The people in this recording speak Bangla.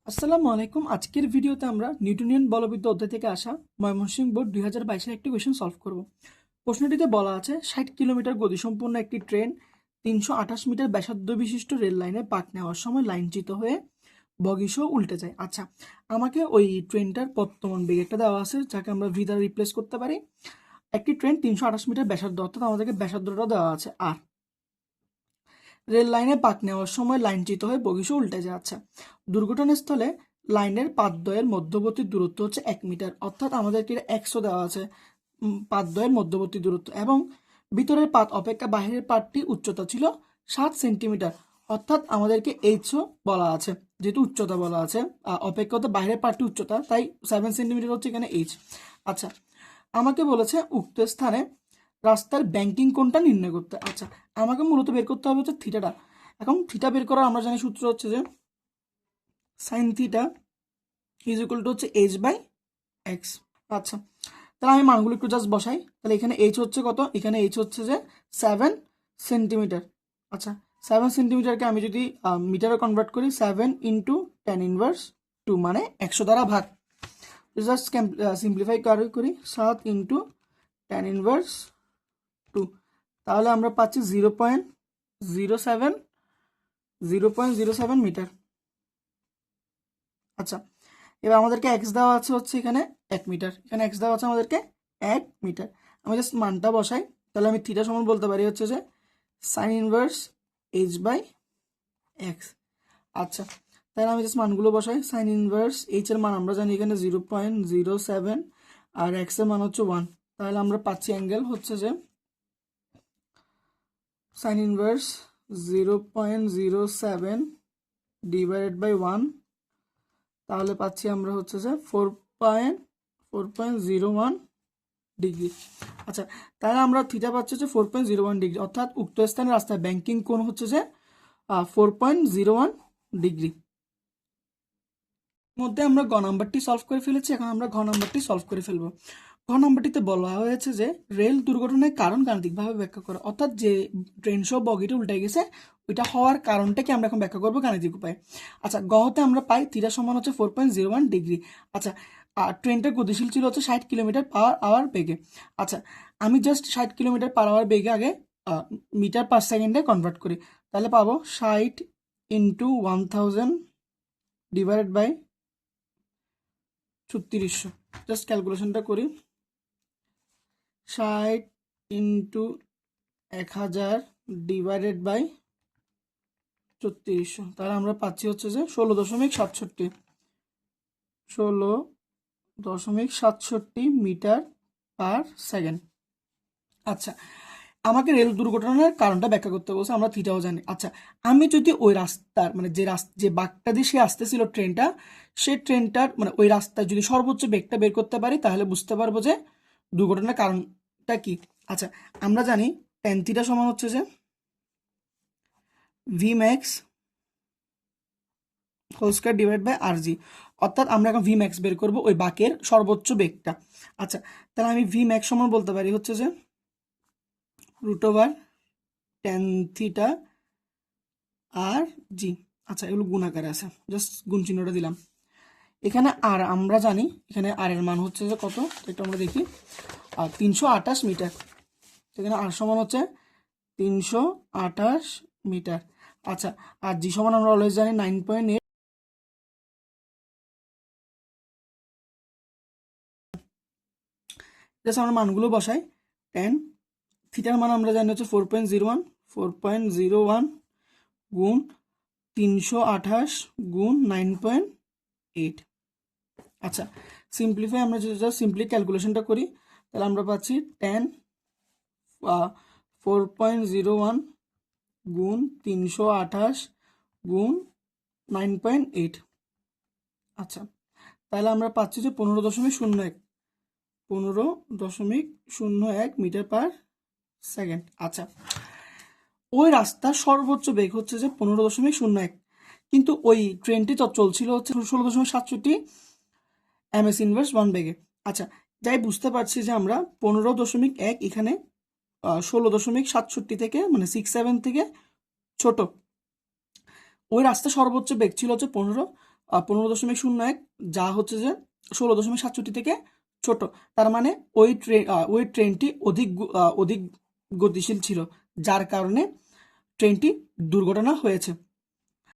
আসসালামু আলাইকুম। আজকের ভিডিওতে আমরা নিউটনিয়ান বলবিদ্যা অধ্যায় থেকে আসা ময়মনসিংহ বোর্ড 2022-এর একটি কোয়েশ্চেন সলভ করব। প্রশ্নটিতে বলা আছে 60 কিলোমিটার গতিসম্পন্ন একটি ট্রেন 328 মিটার ব্যাসার্ধ বিশিষ্ট রেল লাইনে পাক নেওয়ার সময় লাইনচ্যুত হয়ে বগিসহ উল্টে যায়। আচ্ছা, আমাকে ওই ট্রেনটার বর্তমান বেগ একটা দেওয়া আছে, যাকে আমরা ভি দ্বারা রিপ্লেস করতে পারি। একটি ট্রেন 328 মিটার ব্যাসার্ধ, অর্থাৎ আমাদেরকে ব্যাসার্ধটা দেওয়া আছে আর রেল লাইনে পাক নেওয়ার সময় লাইনচ্যুত হয়ে বগিসহ উল্টে যায়। আচ্ছা, দুর্ঘটনাস্থলে লাইনের পাতদ্বয়ের মধ্যবর্তী দূরত্ব হচ্ছে 1 মিটার, অর্থাৎ আমাদেরকে 100 দেওয়া আছে পাতদ্বয়ের মধ্যবর্তী দূরত্ব, এবং ভিতরের পাত অপেক্ষা বাহিরের পাতটি উচ্চতা ছিল 7 সেন্টিমিটার, অর্থাৎ আমাদেরকে এইচও বলা আছে, যেহেতু উচ্চতা বলা আছে অপেক্ষাতে বাহিরের পাতটি উচ্চতা, তাই 7 সেন্টিমিটার হচ্ছে এখানে এইচ। আচ্ছা, আমাকে বলেছে উক্ত স্থানে রাস্তার ব্যাংকিং কোণটা নির্ণয় করতে। আচ্ছা, আমাকে মূলত বের করতে হবে হচ্ছে থিটাটা। এখন থিটা বের করার আমরা জানি সূত্র হচ্ছে যে sine theta is equal to হচ্ছে এইচ বাই এক্স। আচ্ছা, তাহলে আমি মানগুলো একটু জাস্ট বসাই। তাহলে এখানে এইচ হচ্ছে কত? এখানে এইচ হচ্ছে যে 7 সেন্টিমিটার। আচ্ছা, 7 সেন্টিমিটারকে আমি যদি মিটারে কনভার্ট করি, 7 ইন্টু 10 ইনভার্স 2 মানে 100 দ্বারা ভাগ। জাস্ট সিম্পলিফাই করি 7 ইন্টু 10 ইনভার্স 2, তাহলে আমরা পাচ্ছি 0.07 মিটার। আচ্ছা, এবার আমাদেরকে এক্স দেওয়া আছে হচ্ছে এখানে 1 মিটার, এখানে এক্স দেওয়া আছে আমাদেরকে 1 মিটার। আমি জাস্ট মানটা বসাই, তাহলে আমি থিটা সমান বলতে পারি হচ্ছে যে sine inverse h by x. আচ্ছা, তাহলে আমি জাস্ট মানগুলো বসাই। সাইন ইনভার্স এইচ এর মান আমরা জানি এখানে 0.07 আর এক্স এর মান হচ্ছে 1, তাহলে আমরা পাচ্ছি অ্যাঙ্গেল হচ্ছে যে সাইন ইনভার্স 0.07 ডিভাইডেড বাই 1, তাহলে পাচ্ছি আমরা হচ্ছে যে 4.01 ডিগ্রি। আচ্ছা, তাহলে আমরা থিটা পাচ্ছি হচ্ছে 4.01 ডিগ্রি, অর্থাৎ উক্ত স্থানের রাস্তায় ব্যাংকিং কোণ হচ্ছে যে 4.01 ডিগ্রি। মধ্যে আমরা গ নাম্বারটি সলভ করে ফেলেছি, এখন আমরা ঘ নাম্বারটি সলভ করে ফেলবো। ঘ নাম্বারটিতে বলা হয়েছে যে রেল দুর্ঘটনার কারণ গাণিতিকভাবে ব্যাখ্যা করা, অর্থাৎ যে ট্রেন সহ বগিটা উল্টে গেছে ওইটা হওয়ার কারণটাকে আমরা এখন ব্যাখ্যা করবো গাণিতিক উপায়ে। আচ্ছা, গতে আমরা পাই থিটা সমান হচ্ছে 4.01 ডিগ্রি। আচ্ছা, ট্রেনটা গতিশীল ছিল হচ্ছে 60 কিলোমিটার পার আওয়ার বেগে। আচ্ছা, আমি জাস্ট 60 কিলোমিটার পার আওয়ার বেগে আগে মিটার পার সেকেন্ডে কনভার্ট করি, তাহলে পাবো 60 ইন্টু 1000 ডিভাইডেড বাই 3600। জাস্ট ক্যালকুলেশনটা করি, 60 ইন্টু 1000 ডিভাইডেড বাই 3600, তাহলে আমরা পাচ্ছি হচ্ছে যে 16.67 মিটার পার সেকেন্ড। আচ্ছা, আমাকে রেল দুর্ঘটনার কারণটা ব্যাখ্যা করতে বলছে, আমরা থিটাও জানি। আচ্ছা, আমি যদি ওই রাস্তার মানে যে বাঁকটা দিয়ে সে আসতেছিল ট্রেনটা, সে ট্রেনটার মানে ওই রাস্তায় যদি সর্বোচ্চ বেগটা বের করতে পারি, তাহলে বুঝতে পারবো যে দুর্ঘটনার কারণটা কি। আচ্ছা, আমরা জানি tan থিটা সমান হচ্ছে যে v max whole square divide by r g, অর্থাৎ আমরা এখন ভি ম্যাক্স বের করবো ওই বাঁকের সর্বোচ্চ বেগটা। আচ্ছা, তাহলে আমি ভি ম্যাক্স সমান বলতে পারি হচ্ছে যে রুট ওভার tan থিটা আর জি। আচ্ছা, এগুলো গুণ আকারে আছে, জাস্ট গুণ চিহ্নটা দিলাম। এখানে আর আমরা জানি এখানে আর এর মান হচ্ছে যে কত, এটা আমরা দেখি 328 মিটার। এখানে আর সমান হচ্ছে 328 মিটার। আচ্ছা, আর জি সমান আমরা অলওয়েজ জানি 9.8। জাস্ট আমরা মানগুলো বসাই। টেন থিটার মান আমরা জানি হচ্ছে 4.01 গুণ 328 গুণ 9.8। আচ্ছা, সিম্পলিফাই আমরা যদি জাস্ট সিম্পলি ক্যালকুলেশনটা করি, তাহলে আমরা পাচ্ছি 4.01 গুণ 328 গুণ 9.8। আচ্ছা, তাহলে আমরা পাচ্ছি যে 15.01 মিটার পার সেকেন্ড। আচ্ছা, ওই রাস্তার সর্বোচ্চ বেগ হচ্ছে যে 15.01, কিন্তু ওই ট্রেনটি চলছিল হচ্ছে 16.67 এমএস ইনভার্স 1 বেগে। আচ্ছা, যাই বুঝতে পারছি যে আমরা 15.1 এখানে 16.67 থেকে মানে 67 থেকে ছোট। ওই রাস্তা সর্বোচ্চ বেগ ছিল হচ্ছে 15, 15.01, যা হচ্ছে যে 16.67 থেকে ছোট। তার মানে ওই ট্রেনটি অধিক গতিশীল ছিল, যার কারণে ট্রেনটি দুর্ঘটনা হয়েছে।